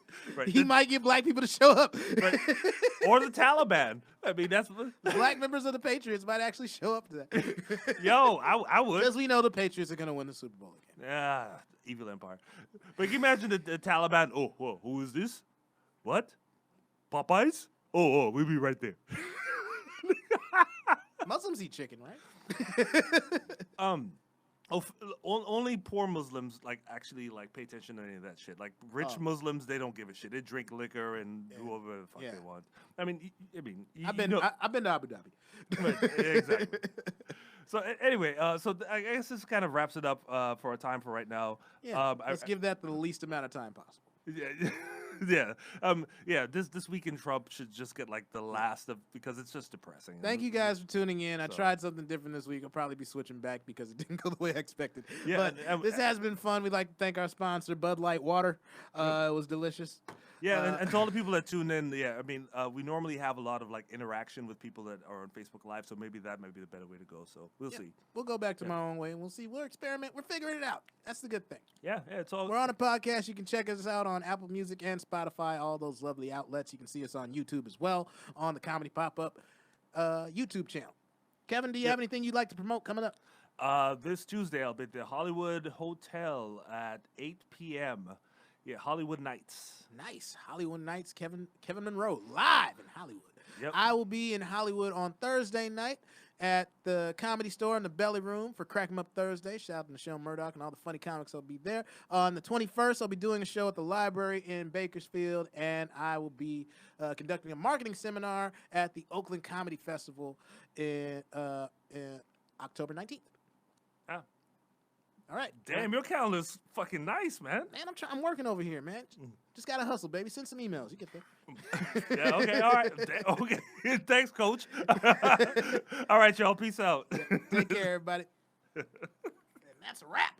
he might get black people to show up. Right. Or the Taliban. I mean, that's the black members of the Patriots might actually show up to that. Yo, I would. Because we know the Patriots are going to win the Super Bowl again. Yeah, evil empire. But can you imagine the Taliban? Oh, whoa, who is this? What? Popeyes? Oh, we'll be right there. Muslims eat chicken, right? Only poor Muslims actually pay attention to any of that shit. Like rich Muslims, they don't give a shit. They drink liquor and do whatever the fuck they want. I mean, I've been to Abu Dhabi. Right, exactly. So anyway, I guess this kind of wraps it up for our time for right now. Yeah, let's give that the least amount of time possible. This week in Trump should just get like the last of, because it's just depressing. Thank you guys for tuning in. I tried something different this week. I'll probably be switching back because it didn't go the way I expected. Yeah, but this has been fun. We'd like to thank our sponsor, Bud Light Water. It was delicious. Yeah, and to all the people that tune in, we normally have a lot of interaction with people that are on Facebook Live, so maybe that might be the better way to go. So we'll see. We'll go back to my own way, and we'll see. We'll experiment. We're figuring it out. That's the good thing. Yeah, it's all. We're on a podcast. You can check us out on Apple Music and Spotify, all those lovely outlets. You can see us on YouTube as well, on the Comedy Pop-Up YouTube channel. Kevin, do you have anything you'd like to promote coming up? This Tuesday, I'll be at the Hollywood Hotel at 8 p.m. Yeah, Hollywood Nights. Nice. Hollywood Nights, Kevin Munroe, live in Hollywood. Yep. I will be in Hollywood on Thursday night at the Comedy Store in the Belly Room for Crack 'em Up Thursday. Shout out to Michelle Murdoch and all the funny comics that'll be there. On the 21st, I'll be doing a show at the library in Bakersfield, and I will be conducting a marketing seminar at the Oakland Comedy Festival in October 19th. All right. Damn, your calendar's fucking nice, man. Man, I'm working over here, man. Just gotta hustle, baby. Send some emails. You get there. Yeah, okay, all right. Okay. Thanks, coach. All right, y'all. Peace out. Take care, everybody. And that's a wrap.